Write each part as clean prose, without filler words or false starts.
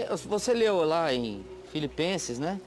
Porque você leu lá em Filipenses, né?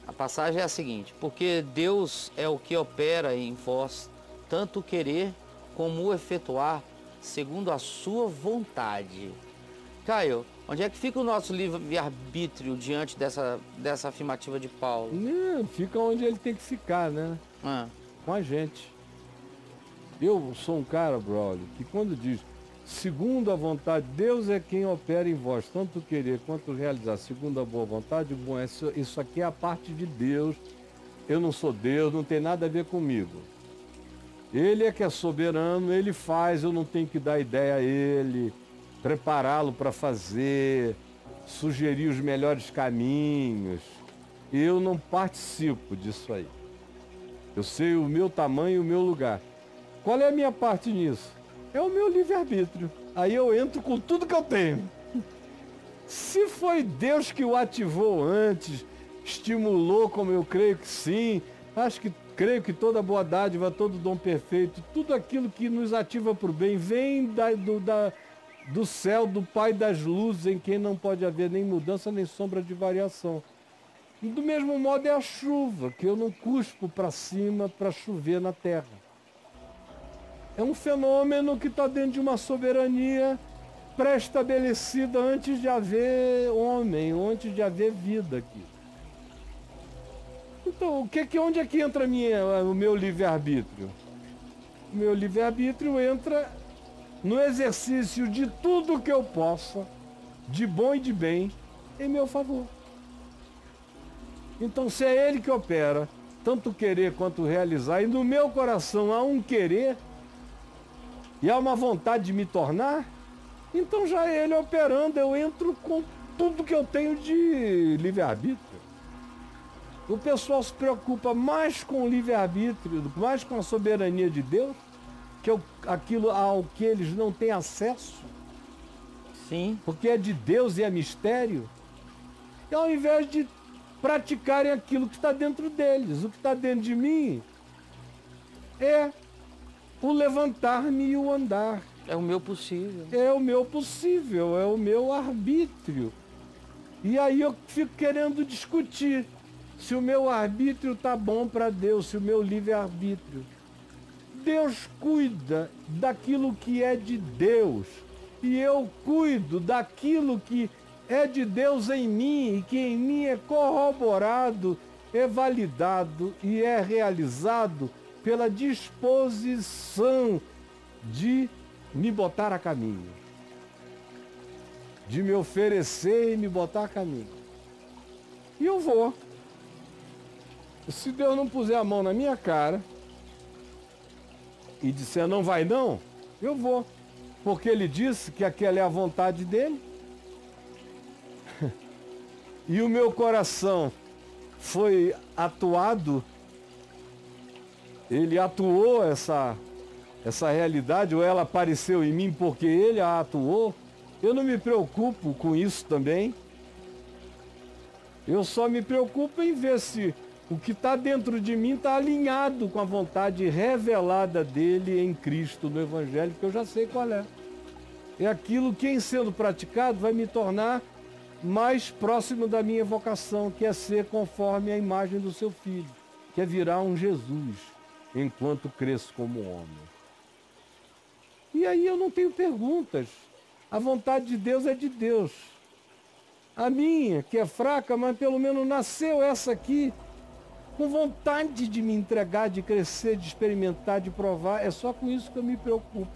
A passagem é a seguinte: porque Deus é o que opera em vós, tanto o querer como o efetuar, segundo a sua vontade. Caio, onde é que fica o nosso livre-arbítrio diante dessa afirmativa de Paulo? Fica onde ele tem que ficar, né? Ah, Com a gente. Eu sou um cara, brother, que quando diz segundo a vontade, Deus é quem opera em vós, tanto querer quanto realizar, segundo a boa vontade, bom, isso aqui é a parte de Deus. Eu não sou Deus, não tem nada a ver comigo. Ele é que é soberano, ele faz, eu não tenho que dar ideia a ele, prepará-lo para fazer, sugerir os melhores caminhos. Eu não participo disso aí. Eu sei o meu tamanho e o meu lugar. Qual é a minha parte nisso? É o meu livre-arbítrio. Aí eu entro com tudo que eu tenho. Se foi Deus que o ativou antes, estimulou, como eu creio que sim, creio que toda boa dádiva, todo dom perfeito, tudo aquilo que nos ativa para o bem, vem do céu, do Pai das luzes, em quem não pode haver nem mudança, nem sombra de variação. E do mesmo modo é a chuva, que eu não cuspo para cima para chover na terra. É um fenômeno que está dentro de uma soberania pré-estabelecida antes de haver homem, antes de haver vida aqui. Então, onde é que entra o meu livre-arbítrio? O meu livre-arbítrio entra no exercício de tudo que eu possa, de bom e de bem, em meu favor. Então, se é Ele que opera, tanto querer quanto realizar, e no meu coração há um querer, e há uma vontade de me tornar, então já é Ele operando, eu entro com tudo que eu tenho de livre-arbítrio. O pessoal se preocupa mais com o livre-arbítrio, mais com a soberania de Deus, que aquilo ao que eles não têm acesso. sim. Porque é de Deus e é mistério. E ao invés de praticarem aquilo que está dentro deles, o que está dentro de mim é o levantar-me e o andar. É o meu possível. É o meu possível, é o meu arbítrio. E aí eu fico querendo discutir se o meu arbítrio está bom para Deus, se o meu livre-arbítrio. Deus cuida daquilo que é de Deus. E eu cuido daquilo que é de Deus em mim e que em mim é corroborado, é validado e é realizado pela disposição de me botar a caminho, de me oferecer e me botar a caminho. E eu vou. Se Deus não puser a mão na minha cara e disser não vai não, eu vou. Porque Ele disse que aquela é a vontade dEle. E o meu coração foi atuado, Ele atuou essa realidade, ou ela apareceu em mim porque Ele a atuou. Eu não me preocupo com isso também. Eu só me preocupo em ver se o que está dentro de mim está alinhado com a vontade revelada dEle em Cristo, no Evangelho, que eu já sei qual é. É aquilo que, em sendo praticado, vai me tornar mais próximo da minha vocação, que é ser conforme a imagem do seu Filho, que é virar um Jesus, enquanto cresço como homem. E aí eu não tenho perguntas. A vontade de Deus é de Deus. A minha, que é fraca, mas pelo menos nasceu essa aqui, com vontade de me entregar, de crescer, de experimentar, de provar. É só com isso que eu me preocupo.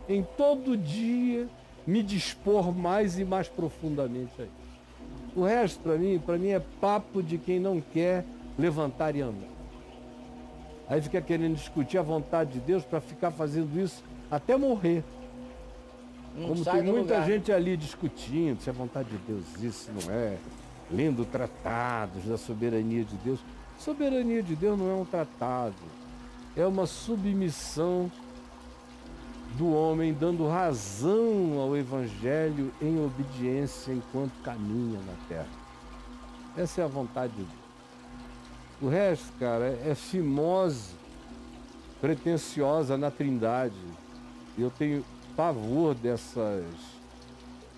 Em todo dia, me dispor mais e mais profundamente a isso. O resto, para mim é papo de quem não quer levantar e andar. Aí fica querendo discutir a vontade de Deus para ficar fazendo isso até morrer. Como tem muita gente ali discutindo se é vontade de Deus isso, não é. Lendo tratados da soberania de Deus. Soberania de Deus não é um tratado. É uma submissão do homem dando razão ao Evangelho em obediência enquanto caminha na terra. Essa é a vontade de Deus. O resto, cara, é fimose pretensiosa na Trindade. Eu tenho pavor dessas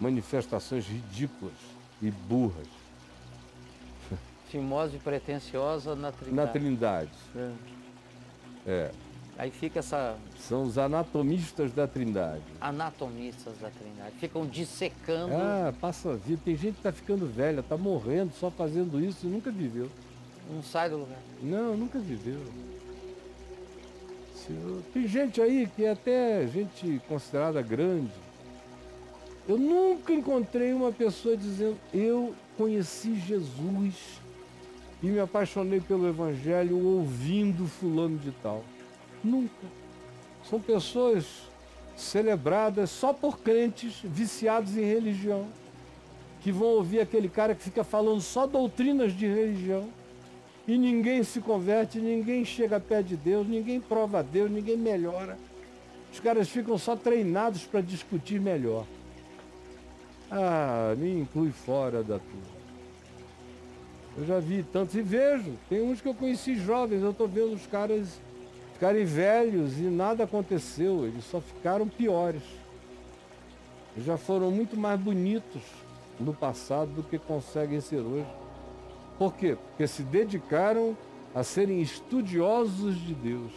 manifestações ridículas e burras. Fimosa e pretensiosa na Trindade. Na Trindade. É. Aí fica essa... São os anatomistas da Trindade. Anatomistas da Trindade. Ficam dissecando... Ah, passa a vida. Tem gente que está ficando velha, está morrendo só fazendo isso e nunca viveu. Não sai do lugar. Não, nunca viveu. Tem gente aí que é até gente considerada grande. Eu nunca encontrei uma pessoa dizendo: eu conheci Jesus e me apaixonei pelo Evangelho ouvindo fulano de tal. Nunca. São pessoas celebradas só por crentes viciados em religião, que vão ouvir aquele cara que fica falando só doutrinas de religião, e ninguém se converte, ninguém chega perto de Deus, ninguém prova a Deus, ninguém melhora. Os caras ficam só treinados para discutir melhor. Ah, me inclui fora da turma. Eu já vi tantos e vejo. Tem uns que eu conheci jovens, eu estou vendo os caras ficarem velhos e nada aconteceu, eles só ficaram piores. Eles já foram muito mais bonitos no passado do que conseguem ser hoje. Por quê? Porque se dedicaram a serem estudiosos de Deus.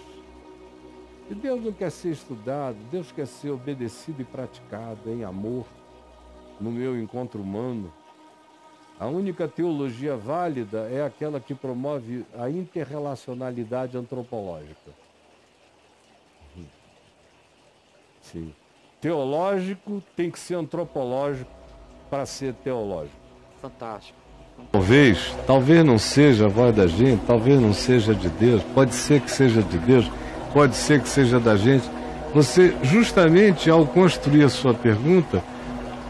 E Deus não quer ser estudado, Deus quer ser obedecido e praticado em amor, no meu encontro humano. A única teologia válida é aquela que promove a interrelacionalidade antropológica. Sim. Teológico tem que ser antropológico para ser teológico. Fantástico. Talvez não seja a voz da gente, talvez não seja de Deus, pode ser que seja de Deus, pode ser que seja da gente. Você, justamente ao construir a sua pergunta,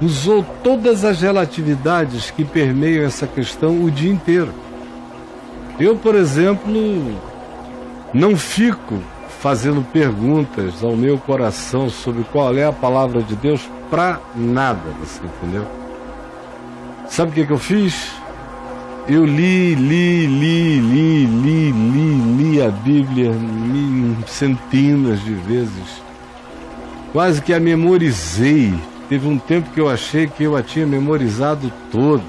usou todas as relatividades que permeiam essa questão o dia inteiro. Eu, por exemplo, não fico fazendo perguntas ao meu coração sobre qual é a palavra de Deus para nada, você entendeu? Sabe o que eu fiz? Eu li a Bíblia centenas de vezes. Quase que a memorizei. Teve um tempo que eu achei que eu a tinha memorizado toda.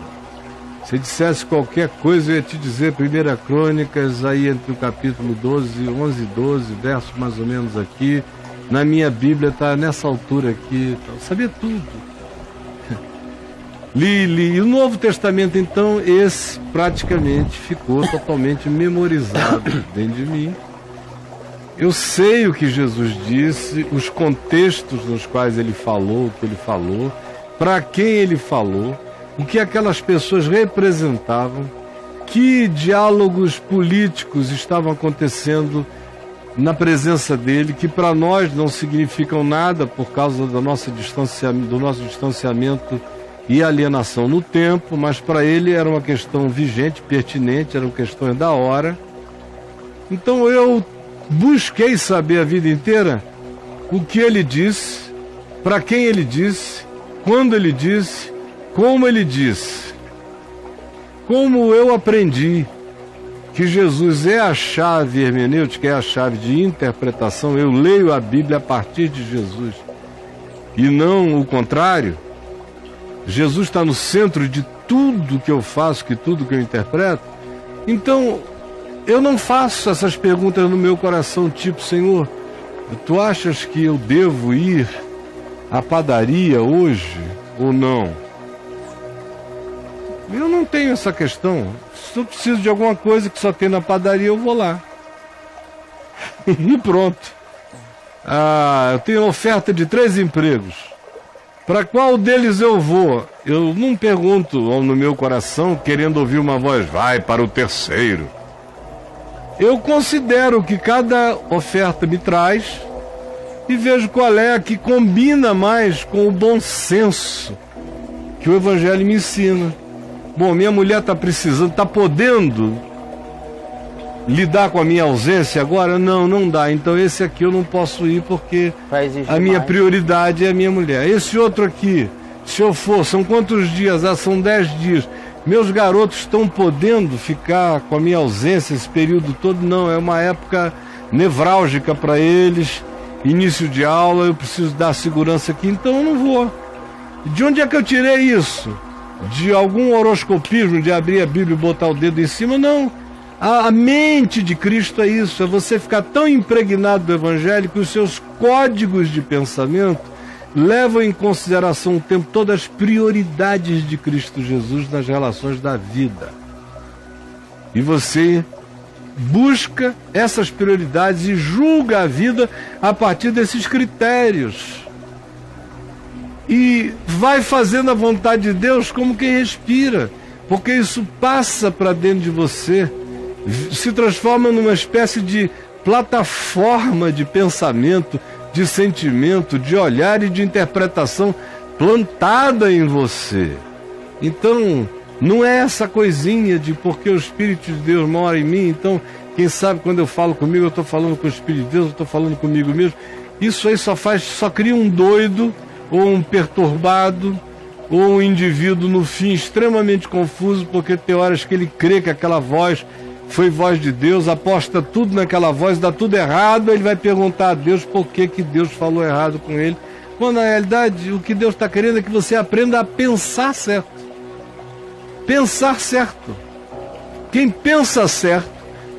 Se dissesse qualquer coisa, eu ia te dizer 1 Crônicas, aí entre o capítulo 11 e 12, versos mais ou menos aqui. Na minha Bíblia está nessa altura aqui. Eu sabia tudo. Li. E o Novo Testamento, então, esse praticamente ficou totalmente memorizado dentro de mim. Eu sei o que Jesus disse, os contextos nos quais ele falou, o que ele falou, para quem ele falou, o que aquelas pessoas representavam, que diálogos políticos estavam acontecendo na presença dele, que para nós não significam nada por causa do nosso distanciamento e alienação no tempo, mas para ele era uma questão vigente, pertinente, eram questões da hora. Então eu busquei saber a vida inteira o que ele disse, para quem ele disse, quando ele disse, como ele disse. Como eu aprendi que Jesus é a chave hermenêutica, é a chave de interpretação, eu leio a Bíblia a partir de Jesus e não o contrário. Jesus está no centro de tudo que eu faço, que tudo que eu interpreto. Então, eu não faço essas perguntas no meu coração, tipo: Senhor, tu achas que eu devo ir à padaria hoje ou não? Eu não tenho essa questão. Se eu preciso de alguma coisa que só tem na padaria, eu vou lá. E pronto. Eu tenho oferta de 3 empregos. Para qual deles eu vou? Eu não pergunto no meu coração, querendo ouvir uma voz: vai para o terceiro. Eu considero o que cada oferta me traz e vejo qual é a que combina mais com o bom senso que o Evangelho me ensina. Bom, minha mulher está precisando, está podendo lidar com a minha ausência agora? Não dá. Então esse aqui eu não posso ir porque a minha prioridade é a minha mulher. Esse outro aqui, se eu for, são quantos dias? São 10 dias. Meus garotos estão podendo ficar com a minha ausência esse período todo? Não, é uma época nevrálgica para eles. Início de aula, eu preciso dar segurança aqui, então eu não vou. De onde é que eu tirei isso? de algum horoscopismo, de abrir a Bíblia e botar o dedo em cima, não. A mente de Cristo é isso, é você ficar tão impregnado do Evangelho que os seus códigos de pensamento levam em consideração o tempo todo as prioridades de Cristo Jesus nas relações da vida. E você busca essas prioridades e julga a vida a partir desses critérios. E vai fazendo a vontade de Deus como quem respira, porque isso passa para dentro de você, se transforma numa espécie de plataforma de pensamento, de sentimento, de olhar e de interpretação plantada em você. Então, não é essa coisinha de porque o Espírito de Deus mora em mim, então, quem sabe quando eu falo comigo, eu estou falando com o Espírito de Deus, eu estou falando comigo mesmo. Isso aí só cria um doido, ou um perturbado, ou um indivíduo, no fim, extremamente confuso, porque tem horas que ele crê que aquela voz foi voz de Deus, aposta tudo naquela voz, dá tudo errado, ele vai perguntar a Deus por que Deus falou errado com ele, quando na realidade o que Deus está querendo é que você aprenda a pensar certo. Pensar certo. Quem pensa certo,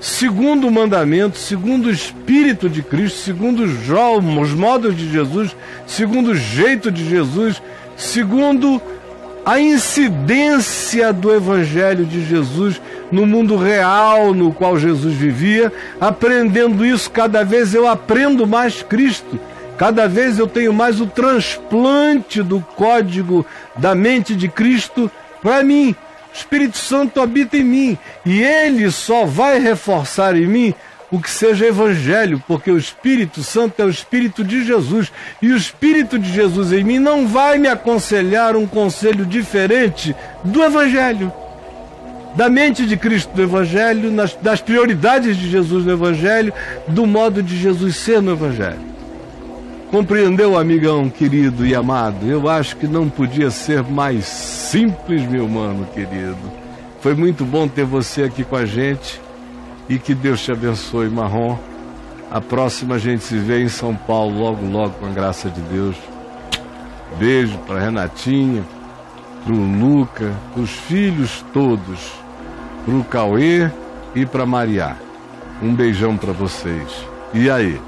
segundo o mandamento, segundo o Espírito de Cristo, segundo os modos de Jesus, segundo o jeito de Jesus, segundo a incidência do Evangelho de Jesus no mundo real no qual Jesus vivia, aprendendo isso, cada vez eu aprendo mais Cristo, cada vez eu tenho mais o transplante do código da mente de Cristo para mim. O Espírito Santo habita em mim e ele só vai reforçar em mim o que seja Evangelho, porque o Espírito Santo é o Espírito de Jesus e o Espírito de Jesus em mim não vai me aconselhar um conselho diferente do Evangelho, da mente de Cristo do Evangelho, das prioridades de Jesus no Evangelho, do modo de Jesus ser no Evangelho. Compreendeu, amigão querido e amado? Eu acho que não podia ser mais simples, meu mano querido. Foi muito bom ter você aqui com a gente e que Deus te abençoe, Marrom. A próxima a gente se vê em São Paulo, logo, logo, com a graça de Deus. Beijo para Renatinha, para o Luca, para os filhos todos, para o Cauê e para Maria. Um beijão para vocês. E aí?